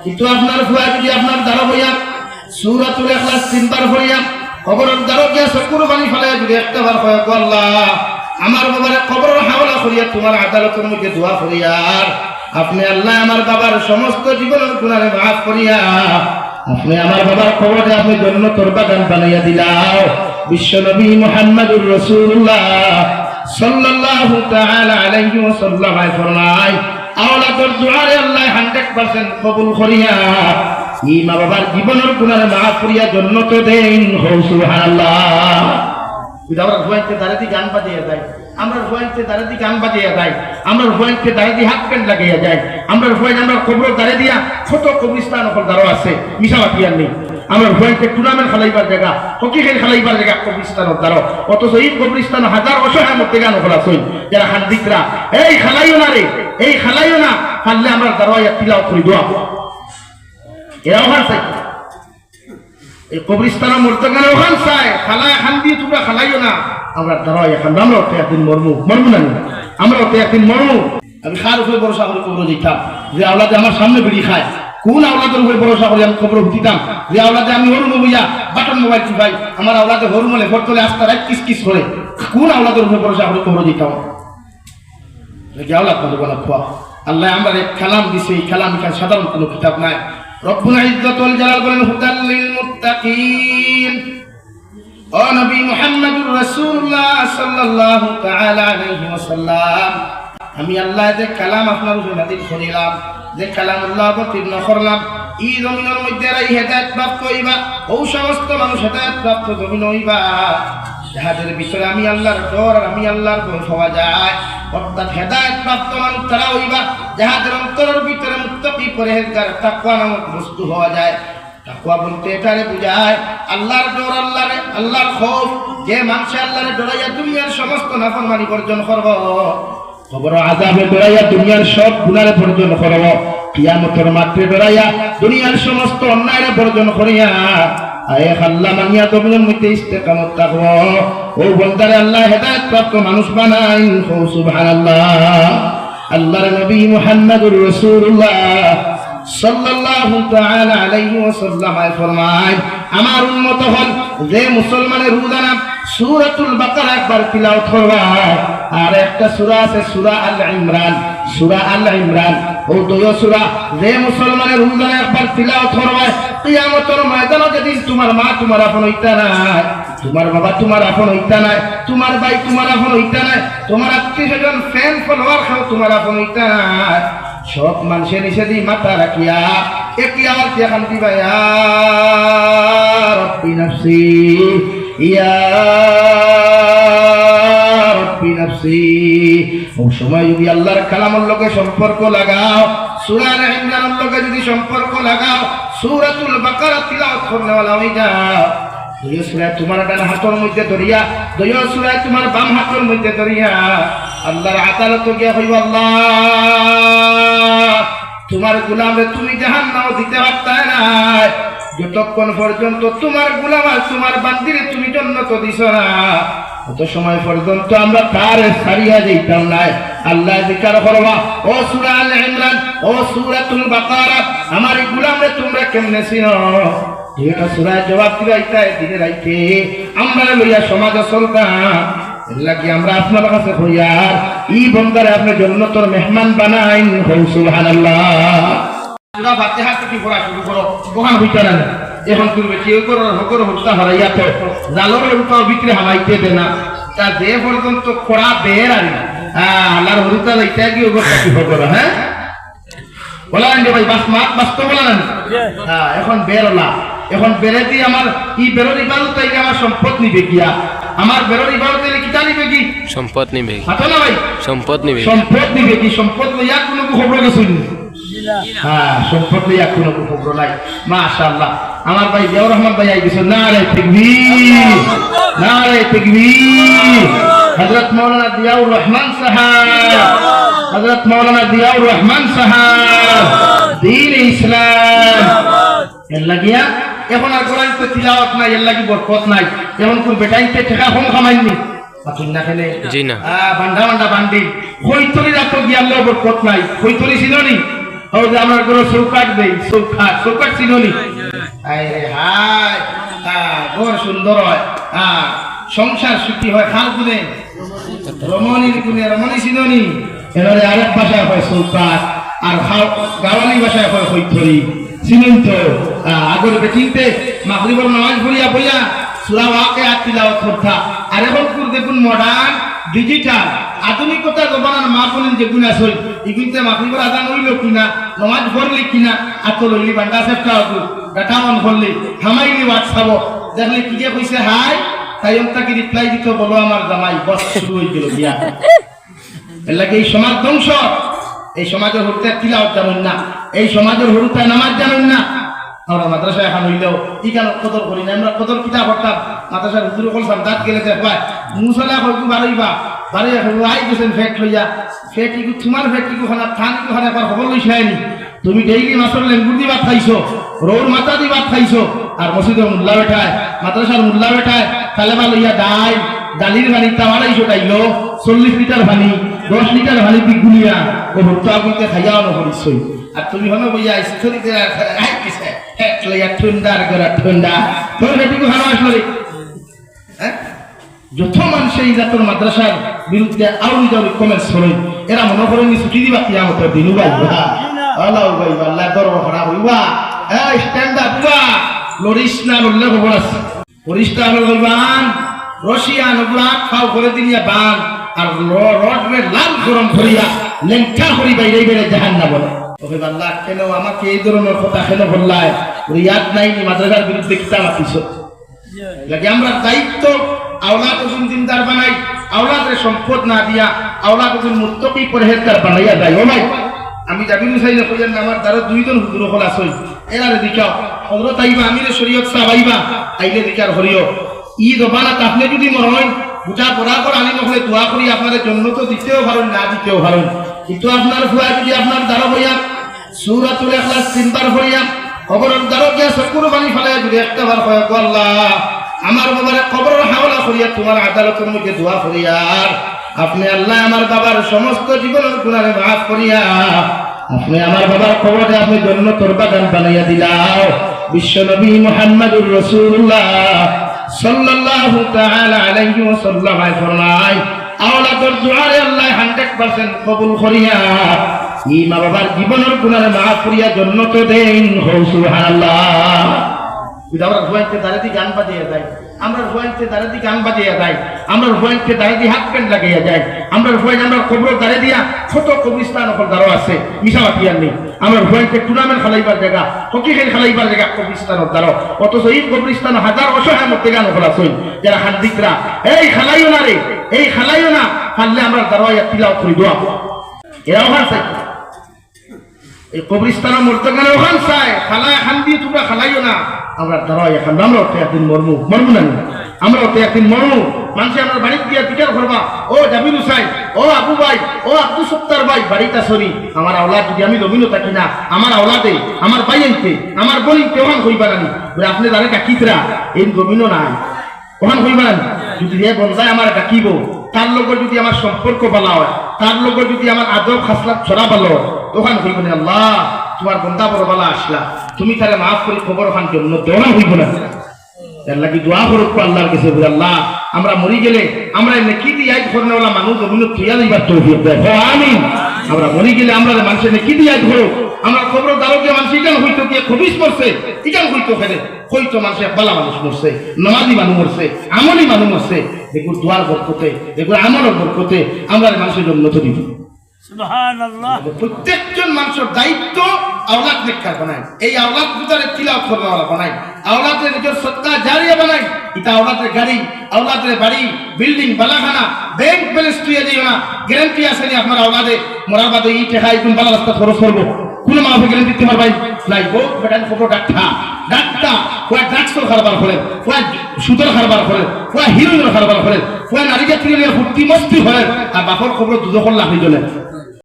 কিন্তু আপনার ফুয়া যদি আপনার দ্বারা হইয়া সূরাতুল ইখলাস তিনবার হইয়া কবরের দ্বারা গিয়া চকুর পানি ফেলাইয়া যদি একটাবার কয় আল্লাহ আমার বাবার কবরের হাওলা করিয়া তোমার আদালতের মধ্যে দোয়া করিয়ার আপনি আল্লাহ আমার বাবার সমস্ত জীবনের গুনাহ মাফ করিয়া আপনি আমার বাবার কবরে আপনি জান্নাতের বাগান বানাইয়া দিলাও। বিশ্ব নবী মুহাম্মদুর রাসূলুল্লাহ সাল্লাল্লাহু তাআলা আলাইহি ওয়াসাল্লাম ফরমায় আওলাদের দুআরে আল্লাহ 100% কবুল করিয়া এই মা বাবার জীবনের গুনাহ মাফ করিয়া জান্নাতে দেন। সুবহানাল্লাহ। আমরা ভয়তে দাঁড়াতে গান বাজিয়ে যায়, আমরা ভয়তে দাঁড়াতে গান বাজিয়ে যায়, আমরা ভয়তে দাঁড়াতে হাত প্যান্ট লাগাইয়া যায়, আমরা ভয় আমরা কবর দাঁড়িয়ে দিয়া ছোট কবরস্থান ওপর দাঁড়ো আছে মিশাবাতি আর নেই। আমরা ভয়তে টুর্নামেন্ট খেলাইবার জায়গা, হকি খেল খেলাইবার জায়গা কবরস্থানের দাঁড়ো, অথচ এই কবরস্থান হাজার অসহায় মধ্যে গান ওপর আছে যারা হান্দিকরা এই খেলাইও না রে, এই খেলাইও না পারলে আমরা দাঁড়াইয়া তিলাও করি দোয়া এরাও হার চাই এই কবরস্থানের মর্যাদা ওখান চায় খালায় খান দিয়ে তোমরা খালাইও না আমরা দাঁড়াই এখন আমরা ওতে একদিন মরমু না আমরা ওতে একদিন মরমু। আমি খার উপরে ভরসা করে কবর যেতাম যে আওলাদে আমার সামনে বেড়ি খায়, কোন আওলাদের উপরে ভরসা করে আমি কবর উঠিতাম যে আওলাদে আমি হরমু বুঝা বাটন মোবাইল চিপাই আমার আওলাদে হরমলে ফটলে আস্তা রাত কিস করে কোন আওলাদের উপরে ভরসা করে কবর যেতাম আওলাদ মানে খোয়া আল্লাহ আমার এক কালাম দিছে, এই কালাম এখানে সাধারণ কোনো কিতাব নাই। রব্বুল ইজ্জত ওয়াল জালাল বলেন হুদাল লিল মুত্তাকিন। ও নবী মুহাম্মদুর রাসূলুল্লাহ সাল্লাল্লাহু তাআলা আলাইহি ওয়াসাল্লাম আমি আল্লাহ যে কালাম আপনার উপরে নাযিল করিলাম, যে কালামুল্লাহ অবতীর্ণ করলাম এই জমিনের মধ্যে এই হেদায়েত প্রাপ্ত হইবা, ও সমস্ত মানুষ হেদায়েত প্রাপ্ত জমিন হইবা যাহাদের ভিতরে আমি আল্লাহর ডর আর আমি আল্লাহর ভয় পাওয়া যায়। অর্থাৎ হেদায়েত প্রাপ্ত মানুষ তারা হইবা যাহাদের অন্তরের ভিতরে মুত্তাকি পরহেজগার তাকওয়া নামক বস্তু হওয়া যায়। তাকওয়া বলতে এটারে বুঝায় আল্লাহর ডর, আল্লাহর খৌফ। যে মানুষ আল্লাহরে ডরাইয়া দুনিয়ার সমস্ত নাফরমানি বর্জন করব, কবর আযাবে ডরাইয়া দুনিয়ার সব গুনাহ বর্জন করব, কিয়ামতের মাঠে ডরাইয়া দুনিয়ার সমস্ত অন্যায় বর্জন করিয়া আয়ে আল্লাহ মানিয়া জমিনের মধ্যে ইস্তেকামত থাকব, ও বন্দারে আল্লাহ হেদায়েত প্রাপ্ত মানুষ বানাই। সুবহানাল্লাহ। আল্লাহর নবী মুহাম্মদুর রাসূলুল্লাহ সাল্লাল্লাহু তাআলা আলাইহি ওয়াসাল্লাম ফরমায় আমার উম্মত হল যে মুসলমানের রোজানা সূরাতুল বাকারা একবার তিলাওয়াত করবা, আর একটা সূরা আছে সূরা আল ইমরান, সূরা আল ইমরান ও দুই সূরা যে মুসলমানের রোজানা একবার তিলাওয়াত করবা কিয়ামতের ময়দানে যেদিন তোমার মা তোমার আপন হইতা নাই, তোমার বাবা তোমার আপন হইতা নাই, তোমার ভাই তোমার আপন হইতা নাই, তোমার আত্মীয়স্বজন ফ্যান ফলোয়ার খাও তোমার আপন হইতা নাই, সব মানুষের নিষেধি মাথা রাখিয়া একই আওয়াজ দিয়ে কান দিবা ইয়া রাব্বি নাফসি ইয়া রাব্বি নাফসি। ও সময় যদি আল্লাহর কালামের লগে সম্পর্ক লাগাও, সূরা আল ইমরানের লগে যদি সম্পর্ক লাগাও, সূরাতুল বাকারা তিলাওয়াত করনেওয়ালা হয়ে যাও। দুই সূরা তোমার ডান হাতের মধ্যে ধরিয়া, দুই সূরা তোমার বাম হাতের মধ্যে ধরিয়া আল্লাহর আদালতে গিয়া হইব আল্লাহ তোমার গোলামে তুমি জাহান্নাম দিতে পারতা নাই, যতক্ষণ পর্যন্ত তোমার গোলাম আর তোমার বান্দিরে তুমি জান্নাত দিছ না অত সময় পর্যন্ত আমরা তার ছাড়িয়া যাইতাম না। আল্লাহ জিকির করবা ও সূরা আল ইমরান ও সূরাতুল বাকারা আমার গোলামরে তোমরা কেমনে চিনো, এটা সূরা জবাব দিবাইতা দিনে রাইতে আমরা লইয়া সমাজ চলতাম। লাগি আমরা আপনার কাছে হইয়া এই বন্দারে আপনি জান্নাতের মেহমান বানাইন। সুবহানাল্লাহ। সূরা ফাতিহা থেকে পড়া শুরু করো, ওখান হইতা না এখন করবে কেউ করো হকর হত্যা হারাইয়া তো জালর উল্টাও বিক্রি হামাইতে দে না, তা যে পর্যন্ত খোড়া বের আর আল্লাহর হত্যা যাইতে কি অবস্থা কি হবো। হ্যাঁ বলেন যে ভাই বাস মাত বাস তো বলেন হ্যাঁ এখন বেরোলা, এখন বেড়ে দিয়ে আমার এই বেরোর ইবাদত আমার সম্পদ নিবে গিয়া, আমার বেরোর ইবাদত কিতা নিবে কি সম্পদ নিবে, হাতো না ভাই সম্পদ নিবে, সম্পদ নিবে কি, সম্পদ লইয়া কোনো খবর গেছুন হ্যাঁ সম্পদ লইয়া কোনো খবর নাই। মাশাআল্লাহ আমার ভাই জিয়াউর রহমান ভাই আইছে, নারে তাকবীর নারে তাকবীর। হযরত মাওলানা জিয়াউর রহমান সাহেব, হযরত মাওলানা জিয়াউর রহমান সাহেব দ্বীন ইসলাম এর লাগিয়া এখন আর কোরআন তো তিলাওয়াত নাই, এর লাগি বরকত নাই। যেমন কোন বেটাইতে টাকা কম খামাইনি আপনি না খেলে জি না বান্ডা বান্ডা বান্ডি হইতরি রাত গিয়ে আল্লাহ বরকত নাই, হইতরি ছিল নি ও যে আমার ঘরে চৌকাট দেই, চৌকাট চিননি? আরে হাই, ঘর সুন্দর হয়, সংসার সুখী হয়, খাল গুনে রমণীর গুনে, রমণী চিননি? এনারে আরেক ভাষায় হয় চৌকাট, আর গাওয়ালি ভাষায় হয় হৈথরি, চিনেন তো? আগর চিনতে মাগরিবের নামাজ পড়িয়া বইয়া সূরা ওয়াকিয়া তিলাওয়াত করতা, আর এখন কুর দেখুন মডার্ন ডিজিটাল আধুনিকতা জমানার মা বলেন যেগুলো আসল এগুলিতে মাগরিবের আজান হইল কিনা, নামাজ পড়লি কিনা, আর তো লইলি বান্ডা সেফটা হতো, ডাটা অন করলি, থামাইলি হোয়াটসঅ্যাপ, দেখলি কি যে কইছে হাই, তাই তাকে রিপ্লাই দিতে বলো আমার জামাই, বস শুরু হয়ে গেল বিয়া। এর লাগে এই সমাজ ধ্বংস, এই সমাজের হরুতে তিলাওয়াত জানেন না, এই সমাজের হরুতে নামাজ জানেন না। আমরা মাদ্রাসা এখন হইলেও ই কেন কদর করি না, আমরা কদর কিতাব করতাম মাদ্রাসার হুজুর করতাম, দাঁত গেলে দেখবা মুসলা হয়তো বাড়াইবা বাড়াইয়া আই গেছেন ফ্যাট লইয়া, ফ্যাট ইকু তোমার ফ্যাট ইকু খানা থান ইকু খানা একবার খবর লইছে আইনি, তুমি ডেইলি মাছর লেঙ্গুর দি ভাত খাইছো, রোর মাথা দি ভাত খাইছো, আর মসজিদের মুল্লা বেঠায় মাদ্রাসার মুল্লা বেঠায় কালেমা লইয়া ডালির ভানি তাওয়ারাইছো ডাইলো 40 লিটার ভানি 10 লিটার ভানি দি গুলিয়া ও ভক্ত আগুনতে খাইয়াও নকরিছই, আর তুমি হনো বইয়া স্থলিতে আইছে এক লইয়া ঠান্ডার গরা ঠান্ডা, তোর বেটিকে ভালো আসলো রে। যত মানুষ এই জাতের মাদ্রাসার বিরুদ্ধে আউরি দাউরি কমেন্টস করে, এরা মনে করেন ছুটি দিবা কিয়ামতের দিন, উবাইবা আল্লাহ উবাইবা আল্লাহ দরবার করা হইবা, এই স্ট্যান্ড আপ বা লরিস না বললে খবর আছে, পরিষ্কার হইবান রশিয়ান ওগুলা খাও করে দিলিয়া বান, আর রড রে লাল গরম করিয়া লেঙ্কা করি বাইরে বাইরে জাহান্নাম বলে। ওকে আল্লাহ কেন আমাকে এই ধরনের কথা কেন বললাই, ইয়াদ নাই মাদ্রাসার বিরুদ্ধে কিতাব আপিস লাগে। আমরা দায়িত্ব আওলাদ ওজন দিনদার বানাই, আওলাদের সম্পদ না দিয়া আওলাদ ওজন মুত্তাকি পরহেজগার বানাইয়া যায়। ও ভাই আমি জাবির হুসাইনে কইলেন আমার দ্বারা দুইজন হুজুর হল আসই, এরারে দিকাও হযরত আইবা আমিরে শরীয়ত সাহেব আইবা আইলে দিকার হরিও ঈদ বানাত আপনি যদি মরণ বুঝা পড়া করে আনি নহলে দোয়া করি আপনাদের জন্য তো দিতেও পারেন না দিতেও পারেন, কিন্তু আপনার ফুয়া যদি আপনার দ্বারা হইয়া সূরাতুল ইখলাস তিনবার পড়িয়া কবরের দ্বারা গিয়া চকুর পানি ফেলাইয়া যদি একটাবার কয় আল্লাহ আমার বাবার কবরের হাওলা করিয়া তোমার আদালতের মধ্যে দোয়া করিয়ার আপনি আল্লাহ আমার বাবার সমস্ত জীবনের গুনাহ মাফ করিয়া আপনি আমার বাবার কবরে আপনি জান্নাতের বাগান বানাইয়া দিলাও। বিশ্ব নবী মুহাম্মদুর রাসূলুল্লাহ সাল্লাল্লাহু তাআলা আলাইহি ওয়াসাল্লাম ফরমায় আওলাদের দুআরে আল্লাহ 100% কবুল করিয়া এই মা বাবার জীবনের গুনাহ মাফ করিয়া জান্নাতে দেন। সুবহানাল্লাহ। আমরা ভুয়াইতে দাঁড়াতে গান বাজিয়ে যায়, আমরা ভুয়াইতে দাঁড়াতে গান বাজিয়ে যায়, আমরা ভুয়াইতে দাঁড়াতে হাত প্যান্ট লাগিয়ে যায়, আমরা ভুয়াই আমরা কবর দাঁড়ে দিয়া ছোট কবরস্থান ওপর দাঁড়ো আছে মিশাওয়াতি আর নেই, আমরা ভুয়াইতে টুর্নামেন্ট খেলাইবার জায়গা হকি খেল খেলাইবার জায়গা কবরস্থানত দাঁড়ো, অথচ এই কবরস্থান হাজার অসহায় মধ্যে গান ওপর আছে যারা হান্দিকরা এই খেলাইও না রে, এই খেলাইও না পারলে আমরা দাঁড়াইয়া তিলাওয়াত করি দোয়া, এরা ওখান চাই এই কবরস্থানের মধ্যে গান ওখান চাই খালায় খান দিয়ে তোমরা খেলাইও না, আমরা দাঁড়াই এখন আমরা ওতে একদিন মরমু না আমরা ওতে একদিন মরমু। মানুষ আমার বাড়িতে গিয়ে বিচার করবা ও জাবির হুসাইন ও আবু ভাই ও আব্দুল সত্তার ভাই বাড়িটা সরি আমার আওলাদ যদি আমি জমিনও থাকি না আমার আওলাদে আমার বাইনতে আমার বলিতে ওখান হইবা না আপনি যারা ডাকিতরা এই জমিনও নাই ওখান হইবা না, যদি এ বন্ধায় আমার ডাকিব তার লোকের যদি আমার সম্পর্ক ভালো হয় তার লোকের যদি আমার আদব খাসলাত ছড়া ভালো হয় তখন হইব না আল্লাহ তোমার বন্ধা বড় বালা আসলা তুমি তাহলে মাফ করে খবর ওখান জন্য দেওয়া হইব না। এর লাগি দোয়া করুক আল্লাহর কাছে আল্লাহ আমরা মরি গেলে আমরা নেকি দিয়ে ধরনেওয়ালা মানুষ অভিনয় থিয়া দিবার তৌফিক দেয় আমিন। আমরা মরি গেলে আমরা মানুষের নেকি দিয়ে ধরো আমরা খবর দারোগে মানুষ ইকান হইতো গিয়ে খবিস মরছে ইকান হইতো ফেলে হইতো মানুষের বালা মানুষ মরছে নামাজি মানুষ মরছে আমলি মানুষ মরছে দেখুন দোয়ার বরকতে দেখুন আমলের বরকতে আমরা মানুষের জন্য তো দিব। সুবহানাল্লাহ। প্রত্যেকজন মানুষের দায়িত্ব আওলাদ নেককার বানায়, এই আওলাদ গুতারে তিলাওয়াত করনেওয়ালা বানায়, আওলাদের নিজের সদকা জারিয়া বানায়, এটা আওলাদের গাড়ি আওলাদের বাড়ি বিল্ডিং বালাখানা ব্যাংক ব্যালেন্স তুইয়া দিও না, গ্যারান্টি আছে নি আপনার আওলাদে মরার বাদে ই টাকা একদম বালা রাস্তা খরচ করবো কোন মাফে গ্যারান্টি তোমার ভাই লাইবো বেটান ফটো ডাক্তার ওয়া ড্রাগসের কারবার করে ওয়া সুদের কারবার করে ওয়া হিরোইনের কারবার করে ওয়া নারী জাতীয় ফুর্তি মস্তি হয় আর বাপর খবর দুদখল লাভি জ্বলে